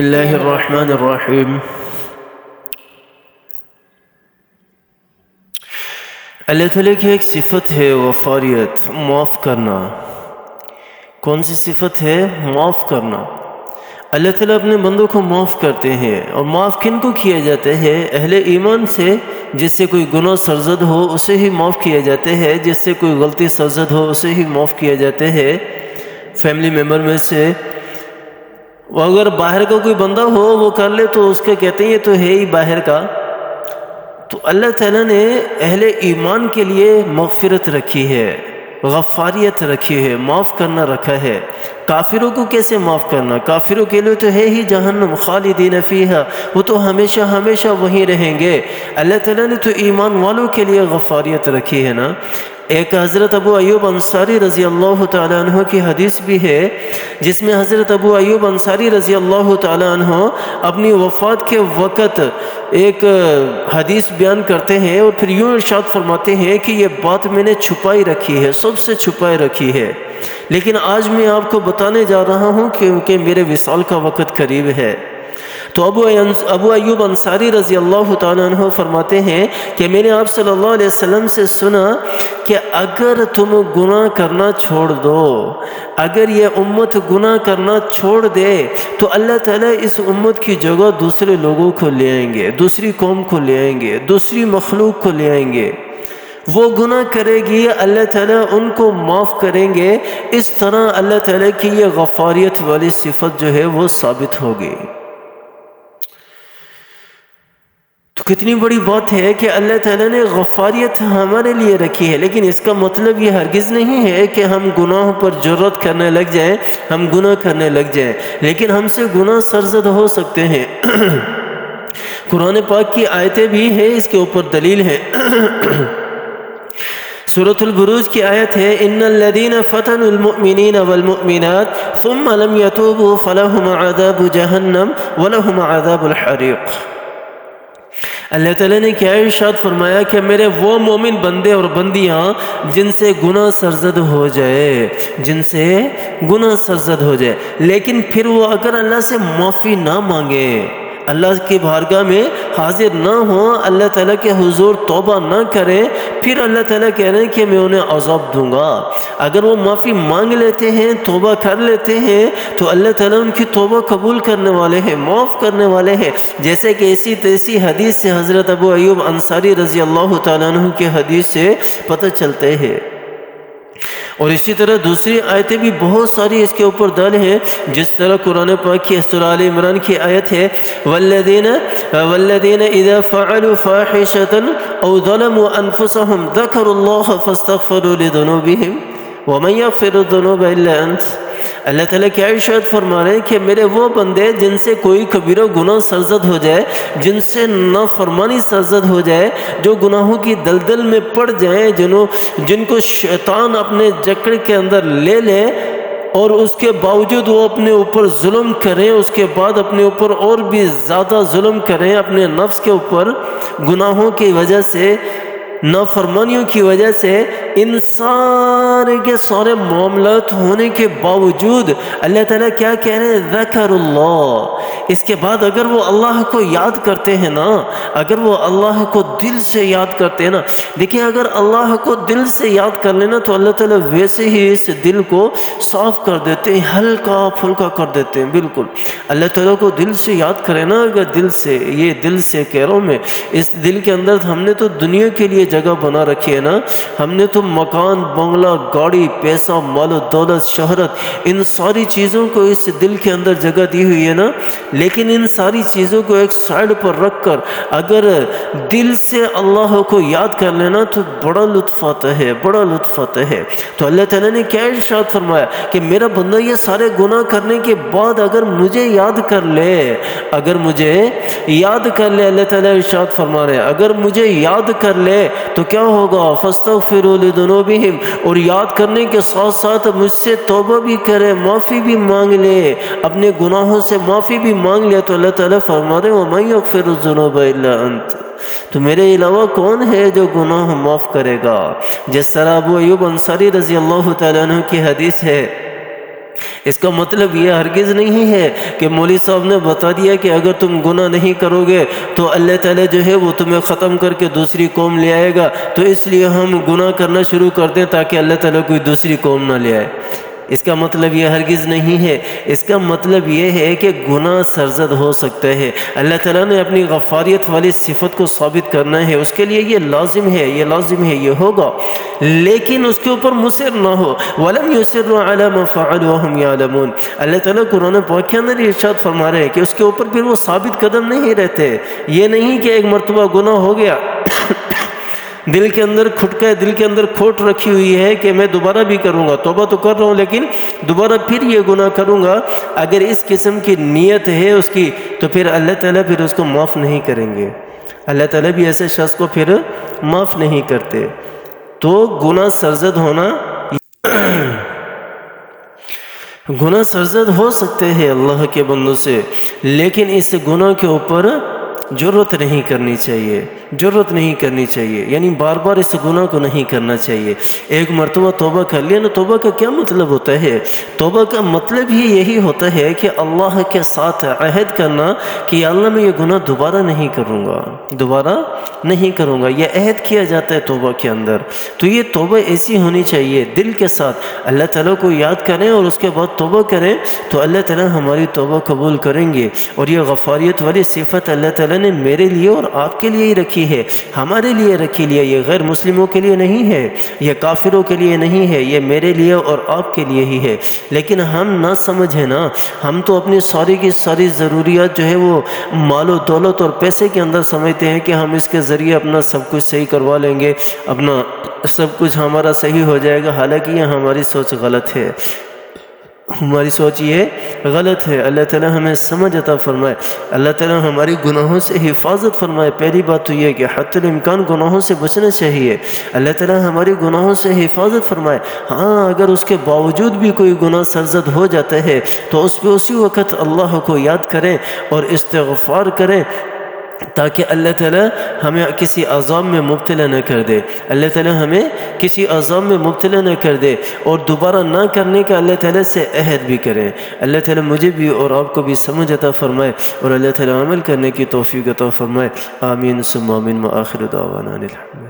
اللہ الرحمن الرحیم۔ اللہ تعالیٰ کی ایک صفت ہے غفاریت، معاف کرنا۔ کون سی صفت ہے؟ معاف کرنا۔ اللہ تعالیٰ اپنے بندوں کو معاف کرتے ہیں، اور معاف کن کو کیا جاتا ہے؟ اہل ایمان سے، جس سے کوئی گناہ سرزد ہو اسے ہی معاف کیا جاتا ہے، جس سے کوئی غلطی سرزد ہو اسے ہی معاف کیا جاتا ہے فیملی ممبر میں سے۔ وہ اگر باہر کا کوئی بندہ ہو وہ کر لے تو اس کا کہتے ہیں یہ تو ہے ہی باہر کا۔ تو اللہ تعالیٰ نے اہل ایمان کے لیے مغفرت رکھی ہے، غفاریت رکھی ہے، معاف کرنا رکھا ہے۔ کافروں کو کیسے معاف کرنا؟ کافروں کے لیے تو ہے ہی جہنم، خالدین فیہا، وہ تو ہمیشہ ہمیشہ وہیں رہیں گے۔ اللہ تعالیٰ نے تو ایمان والوں کے لیے غفاریت رکھی ہے نا۔ ایک حضرت ابو ایوب انصاری رضی اللہ تعالیٰ عنہ کی حدیث بھی ہے، جس میں حضرت ابو ایوب انصاری رضی اللہ تعالیٰ عنہ اپنی وفات کے وقت ایک حدیث بیان کرتے ہیں، اور پھر یوں ارشاد فرماتے ہیں کہ یہ بات میں نے چھپائی رکھی ہے، سب سے چھپائی رکھی ہے، لیکن آج میں آپ کو بتانے جا رہا ہوں کیونکہ میرے وصال کا وقت قریب ہے۔ تو ابو ایوب انصاری رضی اللہ تعالیٰ عنہ فرماتے ہیں کہ میں نے آپ صلی اللہ علیہ وسلم سے سنا کہ اگر تم گناہ کرنا چھوڑ دو، اگر یہ امت گناہ کرنا چھوڑ دے تو اللہ تعالیٰ اس امت کی جگہ دوسرے لوگوں کو لے آئیں گے، دوسری قوم کو لے آئیں گے، دوسری مخلوق کو لے آئیں گے۔ وہ گناہ کرے گی، اللہ تعالیٰ ان کو معاف کریں گے۔ اس طرح اللہ تعالیٰ کی یہ غفاریت والی صفت جو ہے وہ ثابت ہوگی۔ تو کتنی بڑی بات ہے کہ اللہ تعالیٰ نے غفاریت ہمارے لیے رکھی ہے، لیکن اس کا مطلب یہ ہرگز نہیں ہے کہ ہم گناہوں پر جرأت کرنے لگ جائیں، ہم گناہ کرنے لگ جائیں، لیکن ہم سے گناہ سرزد ہو سکتے ہیں۔ قرآن پاک کی آیتیں بھی ہیں، اس کے اوپر دلیل ہے۔ سورۃ البروج کی آیت ہے، ان الذین فتنوا المؤمنین والمؤمنات ثم لم يتوبوا فلهم عذاب جہنم ولهم عذاب الحریق۔ اللہ تعالیٰ نے کیا ارشاد فرمایا کہ میرے وہ مومن بندے اور بندیاں جن سے گناہ سرزد ہو جائے، جن سے گناہ سرزد ہو جائے، لیکن پھر وہ اگر اللہ سے معافی نہ مانگے، اللہ کی بارگاہ میں حاضر نہ ہوں، اللہ تعالیٰ کے حضور توبہ نہ کریں، پھر اللہ تعالیٰ کہہ رہے ہیں کہ میں انہیں عذاب دوں گا۔ اگر وہ معافی مانگ لیتے ہیں، توبہ کر لیتے ہیں، تو اللہ تعالیٰ ان کی توبہ قبول کرنے والے ہیں، معاف کرنے والے ہیں۔ جیسے کہ اسی حدیث سے حضرت ابو ایوب انصاری رضی اللہ تعالیٰ عنہ کی حدیث سے پتہ چلتے ہیں۔ اور اسی طرح دوسری آیتیں بھی بہت ساری اس کے اوپر دل ہیں، جس طرح قرآن پاک کی سورہ آل عمران کی آیت ہے، والذین اذا فعلوا فاحشة او ظلموا انفسهم ذکروا اللہ فاستغفروا لذنوبهم ومن یغفر الذنوب الا انت۔ اللہ تعالیٰ کیا ارشاد فرما رہے ہیں کہ میرے وہ بندے جن سے کوئی کبیرہ گناہ سرزد ہو جائے، جن سے نافرمانی سرزد ہو جائے، جو گناہوں کی دلدل میں پڑ جائیں، جن کو شیطان اپنے جکڑ کے اندر لے لے، اور اس کے باوجود وہ اپنے اوپر ظلم کریں، اس کے بعد اپنے اوپر اور بھی زیادہ ظلم کریں، اپنے نفس کے اوپر گناہوں کی وجہ سے، نافرمانیوں کی وجہ سے، ان سارے کے سارے معاملات ہونے کے باوجود اللہ تعالیٰ کیا کہہ رہے ہیں؟ ذکر اللہ۔ اس کے بعد اگر وہ اللہ کو یاد کرتے ہیں نا، اگر وہ اللہ کو دل سے یاد کرتے ہیں نا، دیکھیں اگر اللہ کو دل سے یاد کر لینا تو اللہ تعالیٰ ویسے ہی اس دل کو صاف کر دیتے ہیں، ہلکا پھلکا کر دیتے ہیں۔ بالکل اللہ تعالیٰ کو دل سے یاد کرے نا، اگر دل سے، یہ دل سے کہہ رہا ہوں میں، اس دل کے اندر ہم نے تو دنیا کے لیے جگہ بنا رکھی ہے نا، ہم نے تو مکان، بنگلہ، گاڑی، پیسہ، مال و دولت، شہرت، ان ساری چیزوں کو اس دل کے اندر جگہ دی ہوئی ہے نا، لیکن ان ساری چیزوں کو ایک سائیڈ پر رکھ کر اگر دل سے اللہ کو یاد کر لینا تو بڑا لطف آتا ہے، بڑا لطف آتا ہے۔ تو اللہ تعالیٰ نے کیا ارشاد فرمایا کہ میرا بندہ یہ سارے گناہ کرنے کے بعد اگر مجھے یاد کر لے، اگر مجھے یاد کر لے، اللہ تعالیٰ ارشاد فرما رہے ہیں اگر مجھے یاد کر لے تو کیا ہوگا؟ فاستغفروا لذنوبہم، اور یاد کرنے کے ساتھ ساتھ مجھ سے توبہ بھی کرے، معافی بھی مانگ لے، اپنے گناہوں سے معافی بھی مانگ لے، تو اللہ تعالیٰ فرما رہے ہیں وَمَن يَغْفِرُ الذُّنُوبَ إِلَّا أَنْتَ، تو میرے علاوہ کون ہے جو گناہ معاف کرے گا؟ جس طرح ابو ایوب انصاری رضی اللہ تعالیٰ عنہ کی حدیث ہے، اس کا مطلب یہ ہرگز نہیں ہے کہ مولوی صاحب نے بتا دیا کہ اگر تم گناہ نہیں کرو گے تو اللہ تعالیٰ جو ہے وہ تمہیں ختم کر کے دوسری قوم لے آئے گا، تو اس لیے ہم گناہ کرنا شروع کر دیں تاکہ اللہ تعالیٰ کوئی دوسری قوم نہ لے آئے۔ اس کا مطلب یہ ہرگز نہیں ہے۔ اس کا مطلب یہ ہے کہ گناہ سرزد ہو سکتا ہے، اللہ تعالیٰ نے اپنی غفاریت والی صفت کو ثابت کرنا ہے، اس کے لیے یہ لازم ہے، یہ ہوگا، لیکن اس کے اوپر مصر نہ ہو۔ وَلَمْ يُصِرُّوا عَلَى مَا فَعَلُوا وَهُمْ يَعْلَمُونَ۔ اللہ تعالیٰ قرآن پاک کے اندر ارشاد فرما رہے ہیں کہ اس کے اوپر پھر وہ ثابت قدم نہیں رہتے۔ یہ نہیں کہ ایک مرتبہ گناہ ہو گیا، دل کے اندر کھٹکا ہے، دل کے اندر کھوٹ رکھی ہوئی ہے کہ میں دوبارہ بھی کروں گا، توبہ تو کر رہا ہوں لیکن دوبارہ پھر یہ گناہ کروں گا، اگر اس قسم کی نیت ہے اس کی تو پھر اللہ تعالیٰ پھر اس کو معاف نہیں کریں گے۔ اللہ تعالیٰ بھی ایسے شخص کو پھر معاف نہیں کرتے۔ تو گناہ سرزد ہونا، گناہ سرزد ہو سکتے ہیں اللہ کے بندوں سے، لیکن اس گناہ کے اوپر جرأت نہیں کرنی چاہیے، یعنی بار بار اس گناہ کو نہیں کرنا چاہیے۔ ایک مرتبہ توبہ کر لیا نا، توبہ کا کیا مطلب ہوتا ہے؟ توبہ کا مطلب ہی یہی ہوتا ہے کہ اللہ کے ساتھ عہد کرنا کہ یا اللہ میں یہ گناہ دوبارہ نہیں کروں گا، یہ عہد کیا جاتا ہے توبہ کے اندر۔ تو یہ توبہ ایسی ہونی چاہیے، دل کے ساتھ اللہ تعالیٰ کو یاد کریں اور اس کے بعد توبہ کریں تو اللہ تعالیٰ ہماری توبہ قبول کریں گے۔ اور یہ غفاریت والی صفت اللہ تعالیٰ نے میرے لیے اور آپ کے لیے ہی رکھی ہے، ہمارے لیے رکھی ہے، یہ غیر مسلموں کے لیے نہیں ہے، یہ کافروں کے لیے نہیں ہے، یہ میرے لیے اور آپ کے لیے ہی ہے۔ لیکن ہم نہ سمجھیں نا، ہم تو اپنی ساری کی ساری ضروریات جو ہے وہ مال و دولت اور پیسے کے اندر سمجھتے ہیں کہ ہم اس کے ذریعے اپنا سب کچھ صحیح کروا لیں گے، اپنا سب کچھ ہمارا صحیح ہو جائے گا، حالانکہ یہ ہماری سوچ غلط ہے، ہماری سوچ یہ غلط ہے۔ اللہ تعالیٰ ہمیں سمجھ عطا فرمائے، اللہ تعالیٰ ہماری گناہوں سے حفاظت فرمائے۔ پہلی بات تو یہ کہ حتی الامکان گناہوں سے بچنا چاہیے، اللہ تعالیٰ ہماری گناہوں سے حفاظت فرمائے۔ ہاں اگر اس کے باوجود بھی کوئی گناہ سرزد ہو جاتا ہے تو اس پہ اسی وقت اللہ کو یاد کریں اور استغفار کریں تاکہ اللہ تعالیٰ ہمیں کسی عذاب میں مبتلا نہ کر دے، اللہ تعالیٰ ہمیں کسی عذاب میں مبتلا نہ کر دے، اور دوبارہ نہ کرنے کا اللہ تعالیٰ سے عہد بھی کریں۔ اللہ تعالیٰ مجھے بھی اور آپ کو بھی سمجھ عطا فرمائے اور اللہ تعالیٰ عمل کرنے کی توفیق عطا فرمائے۔ آمین ثم آمین، وآخر دعوانا الحمد للہ۔